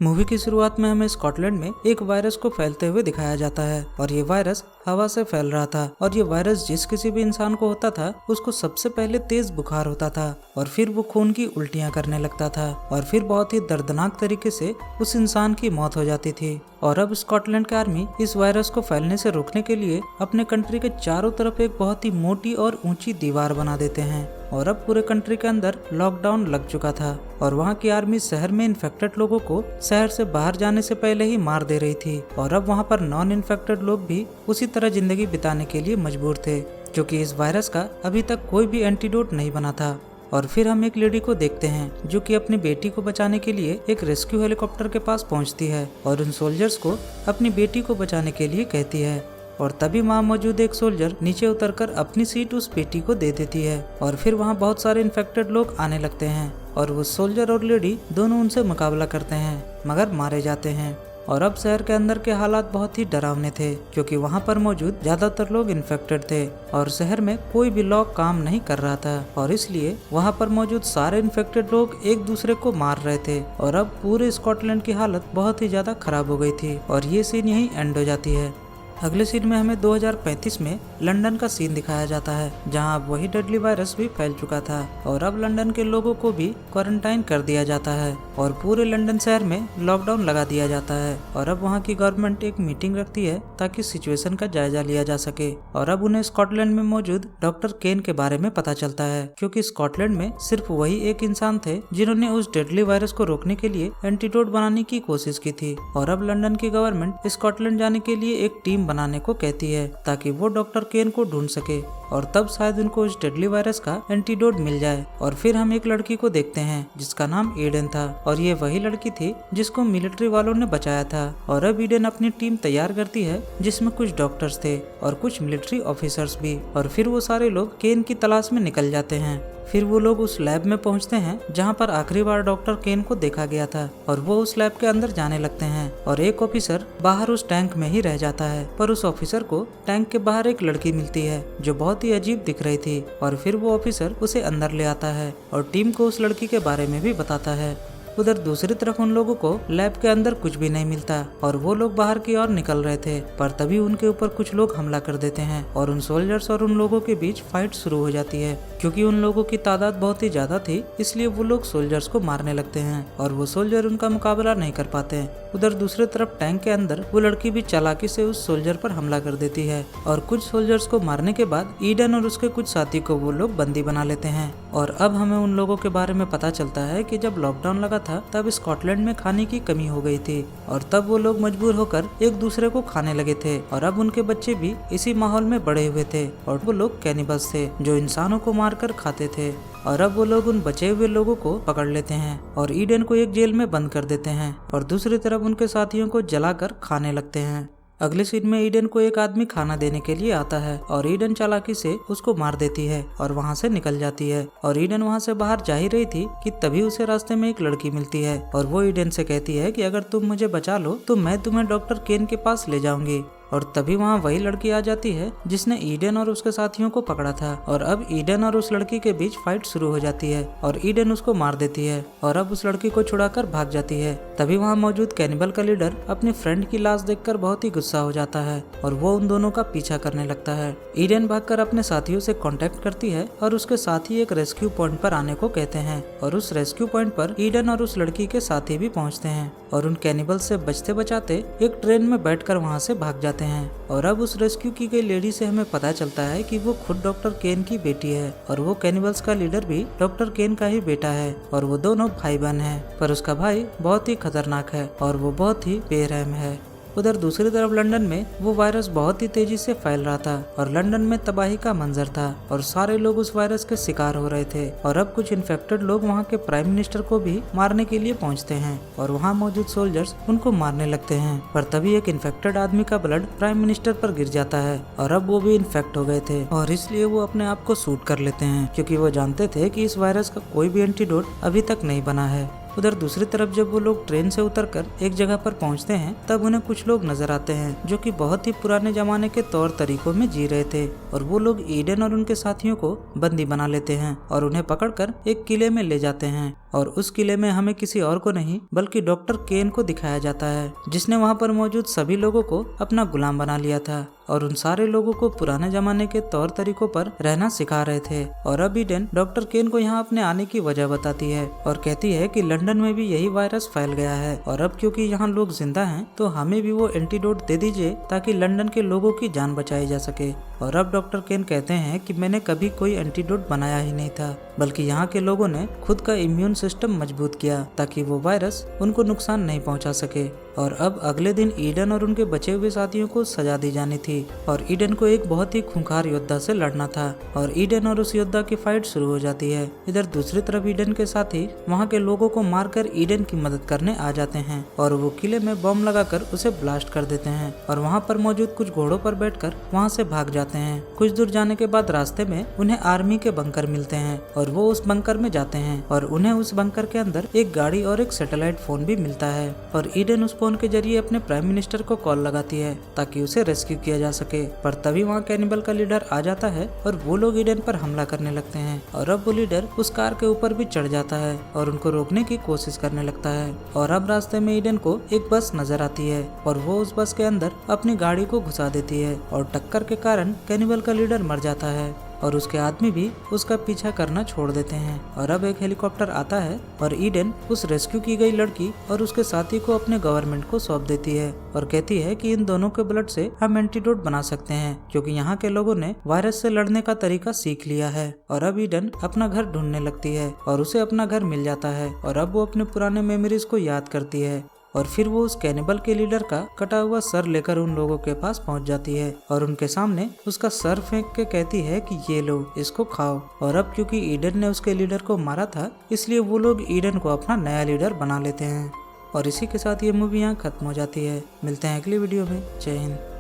Movie की शुरुआत में हमें स्कॉटलैंड में एक वायरस को फैलते हुए दिखाया जाता है और ये वायरस हवा से फैल रहा था और ये वायरस जिस किसी भी इंसान को होता था उसको सबसे पहले तेज बुखार होता था और फिर वो खून की उल्टियां करने लगता था और फिर बहुत ही दर्दनाक तरीके से उस इंसान की मौत हो जाती थी। और अब स्कॉटलैंड की आर्मी इस वायरस को फैलने से रोकने के लिए अपने कंट्री के चारों तरफ एक बहुत ही मोटी और ऊंची दीवार बना देते हैं और अब पूरे कंट्री के अंदर लॉकडाउन लग चुका था और वहाँ की आर्मी शहर में इन्फेक्टेड लोगों को शहर से बाहर जाने से पहले ही मार दे रही थी और अब वहाँ पर नॉन इन्फेक्टेड लोग भी उसी तरह जिंदगी बिताने के लिए मजबूर थे क्योंकि इस वायरस का अभी तक कोई भी एंटीडोट नहीं बना था। और फिर हम एक लेडी को देखते हैं जो कि अपनी बेटी को बचाने के लिए एक रेस्क्यू हेलीकॉप्टर के पास पहुंचती है और उन सोल्जर्स को अपनी बेटी को बचाने के लिए कहती है और तभी वहाँ मौजूद एक सोल्जर नीचे उतरकर अपनी सीट उस बेटी को दे देती है और फिर वहाँ बहुत सारे इन्फेक्टेड लोग आने लगते हैं और वो सोल्जर और लेडी दोनों उनसे मुकाबला करते हैं मगर मारे जाते हैं। और अब शहर के अंदर के हालात बहुत ही डरावने थे क्योंकि वहाँ पर मौजूद ज्यादातर लोग इन्फेक्टेड थे और शहर में कोई भी लॉ काम नहीं कर रहा था और इसलिए वहाँ पर मौजूद सारे इन्फेक्टेड लोग एक दूसरे को मार रहे थे और अब पूरे स्कॉटलैंड की हालत बहुत ही ज्यादा खराब हो गई थी और ये सीन यहीं एंड हो जाती है। अगले सीन में हमें 2035 में लंदन का सीन दिखाया जाता है जहां अब वही डेडली वायरस भी फैल चुका था और अब लंदन के लोगों को भी क्वारंटाइन कर दिया जाता है और पूरे लंदन शहर में लॉकडाउन लगा दिया जाता है और अब वहां की गवर्नमेंट एक मीटिंग रखती है ताकि सिचुएशन का जायजा लिया जा सके और अब उन्हें स्कॉटलैंड में मौजूद डॉक्टर केन के बारे में पता चलता है क्योंकि स्कॉटलैंड में सिर्फ वही एक इंसान थे जिन्होंने उस डेडली वायरस को रोकने के लिए एंटीडोट बनाने की कोशिश की थी और अब लंदन की गवर्नमेंट स्कॉटलैंड जाने के लिए एक टीम बनाने को कहती है ताकि वो डॉक्टर केन को ढूंढ सके और तब शायद उनको उस डेडली वायरस का एंटीडोट मिल जाए। और फिर हम एक लड़की को देखते हैं जिसका नाम ईडन था और ये वही लड़की थी जिसको मिलिट्री वालों ने बचाया था और अब ईडन अपनी टीम तैयार करती है जिसमें कुछ डॉक्टर्स थे और कुछ मिलिट्री ऑफिसर्स भी और फिर वो सारे लोग केन की तलाश में निकल जाते हैं। फिर वो लोग उस लैब में पहुंचते हैं जहां पर आखिरी बार डॉक्टर केन को देखा गया था और वो उस लैब के अंदर जाने लगते हैं और एक ऑफिसर बाहर उस टैंक में ही रह जाता है पर उस ऑफिसर को टैंक के बाहर एक लड़की मिलती है जो बहुत ही अजीब दिख रही थी और फिर वो ऑफिसर उसे अंदर ले आता है और टीम को उस लड़की के बारे में भी बताता है। उधर दूसरी तरफ उन लोगों को लैब के अंदर कुछ भी नहीं मिलता और वो लोग बाहर की ओर निकल रहे थे पर तभी उनके ऊपर कुछ लोग हमला कर देते हैं और उन सोल्जर्स और उन लोगों के बीच फाइट शुरू हो जाती है क्योंकि उन लोगों की तादाद बहुत ही ज्यादा थी इसलिए वो लोग सोल्जर्स को मारने लगते हैं और वो सोल्जर उनका मुकाबला नहीं कर पाते। उधर दूसरी तरफ टैंक के अंदर वो लड़की भी चालाकी से उस सोल्जर पर हमला कर देती है और कुछ सोल्जर्स को मारने के बाद ईडन और उसके कुछ साथी को वो लोग बंदी बना लेते हैं। और अब हमें उन लोगों के बारे में पता चलता है कि जब लॉकडाउन लगा था तब स्कॉटलैंड में खाने की कमी हो गई थी और तब वो लोग मजबूर होकर एक दूसरे को खाने लगे थे और अब उनके बच्चे भी इसी माहौल में बड़े हुए थे और वो लोग कैनिबल्स थे जो इंसानों को मारकर खाते थे और अब वो लोग उन बचे हुए लोगों को पकड़ लेते हैं और ईडन को एक जेल में बंद कर देते हैं और दूसरी तरफ उनके साथियों को जलाकर खाने लगते हैं। अगले सीन में ईडन को एक आदमी खाना देने के लिए आता है और ईडन चालाकी से उसको मार देती है और वहाँ से निकल जाती है और ईडन वहाँ से बाहर जा ही रही थी कि तभी उसे रास्ते में एक लड़की मिलती है और वो ईडन से कहती है कि अगर तुम मुझे बचा लो तो मैं तुम्हें डॉक्टर केन के पास ले जाऊंगी। और तभी वहाँ वही लड़की आ जाती है जिसने ईडन और उसके साथियों को पकड़ा था और अब ईडन और उस लड़की के बीच फाइट शुरू हो जाती है और ईडन उसको मार देती है और अब उस लड़की को छुड़ाकर भाग जाती है। तभी वहाँ मौजूद कैनिबल का लीडर अपनी फ्रेंड की लाश देखकर बहुत ही गुस्सा हो जाता है और वो उन दोनों का पीछा करने लगता है। ईडन भागकर अपने साथियों से कांटेक्ट करती है और उसके साथी एक रेस्क्यू पॉइंट पर आने को कहते हैं और उस रेस्क्यू पॉइंट पर ईडन और उस लड़की के साथी भी पहुँचते हैं और उन कैनिबल से बचते बचाते एक ट्रेन में बैठकर वहाँ से भाग जाते हैं। और अब उस रेस्क्यू की गई लेडी से हमें पता चलता है कि वो खुद डॉक्टर केन की बेटी है और वो कैनिबल्स का लीडर भी डॉक्टर केन का ही बेटा है और वो दोनों भाई बहन हैं पर उसका भाई बहुत ही खतरनाक है और वो बहुत ही बेरहम है। उधर दूसरी तरफ लंदन में वो वायरस बहुत ही तेजी से फैल रहा था और लंदन में तबाही का मंजर था और सारे लोग उस वायरस के शिकार हो रहे थे और अब कुछ इन्फेक्टेड लोग वहाँ के प्राइम मिनिस्टर को भी मारने के लिए पहुँचते हैं और वहाँ मौजूद सोल्जर्स उनको मारने लगते हैं पर तभी एक इन्फेक्टेड आदमी का ब्लड प्राइम मिनिस्टर पर गिर जाता है और अब वो भी इन्फेक्ट हो गए थे और इसलिए वो अपने आप को शूट कर लेते हैं क्योंकि वो जानते थे कि इस वायरस का कोई भी एंटीडोट अभी तक नहीं बना है। उधर दूसरी तरफ जब वो लोग ट्रेन से उतरकर एक जगह पर पहुंचते हैं तब उन्हें कुछ लोग नजर आते हैं जो कि बहुत ही पुराने जमाने के तौर तरीकों में जी रहे थे और वो लोग ईडन और उनके साथियों को बंदी बना लेते हैं और उन्हें पकड़कर एक किले में ले जाते हैं और उस किले में हमें किसी और को नहीं बल्कि डॉक्टर केन को दिखाया जाता है, जिसने वहाँ पर मौजूद सभी लोगों को अपना गुलाम बना लिया था और उन सारे लोगों को पुराने जमाने के तौर तरीकों पर रहना सिखा रहे थे। और अब ईडन डॉक्टर केन को यहाँ अपने आने की वजह बताती है और कहती है कि लंदन में भी यही वायरस फैल गया है और अब क्योंकि यहाँ लोग जिंदा हैं तो हमें भी वो एंटीडोट दे दीजिए ताकि लंदन के लोगों की जान बचाई जा सके। और अब डॉक्टर केन कहते हैं कि मैंने कभी कोई एंटीडोट बनाया ही नहीं था, बल्कि यहाँ के लोगों ने खुद का इम्यून सिस्टम मजबूत किया ताकि वो वायरस उनको नुकसान नहीं पहुँचा सके। और अब अगले दिन ईडन और उनके बचे हुए साथियों को सजा दी जानी थी और ईडन को एक बहुत ही खूंखार योद्धा से लड़ना था और ईडन और उस योद्धा की फाइट शुरू हो जाती है। इधर दूसरी तरफ ईडन के साथी वहाँ के लोगों को मारकर ईडन की मदद करने आ जाते हैं और वो किले में बम लगाकर उसे ब्लास्ट कर देते हैं और वहाँ पर मौजूद कुछ घोड़ों पर बैठकर वहाँ से भाग जाते हैं। कुछ दूर जाने के बाद रास्ते में उन्हें आर्मी के बंकर मिलते हैं और वो उस बंकर में जाते हैं और उन्हें उस बंकर के अंदर एक गाड़ी और एक सैटेलाइट फोन भी मिलता है और ईडन उस फोन के जरिए अपने प्राइम मिनिस्टर को कॉल लगाती है ताकि उसे रेस्क्यू किया जा सके। पर तभी वहाँ कैनिबल का लीडर आ जाता है और वो लोग ईडन पर हमला करने लगते हैं और अब वो लीडर उस कार के ऊपर भी चढ़ जाता है और उनको रोकने की कोशिश करने लगता है। और अब रास्ते में ईडन को एक बस नजर आती है और वो उस बस के अंदर अपनी गाड़ी को घुसा देती है और टक्कर के कारण कैनिबल का लीडर मर जाता है और उसके आदमी भी उसका पीछा करना छोड़ देते हैं। और अब एक हेलीकॉप्टर आता है और ईडन उस रेस्क्यू की गई लड़की और उसके साथी को अपने गवर्नमेंट को सौंप देती है और कहती है कि इन दोनों के ब्लड से हम एंटीडोट बना सकते हैं क्योंकि यहाँ के लोगों ने वायरस से लड़ने का तरीका सीख लिया है। और अब ईडन अपना घर ढूंढने लगती है और उसे अपना घर मिल जाता है और अब वो अपने पुराने मेमोरीज को याद करती है और फिर वो उस कैनिबल के लीडर का कटा हुआ सर लेकर उन लोगों के पास पहुंच जाती है और उनके सामने उसका सर फेंक के कहती है कि ये लो, इसको खाओ। और अब क्योंकि ईडन ने उसके लीडर को मारा था इसलिए वो लोग ईडन को अपना नया लीडर बना लेते हैं। और इसी के साथ ये मूवी यहाँ खत्म हो जाती है। मिलते हैं अगली वीडियो में। जय हिंद।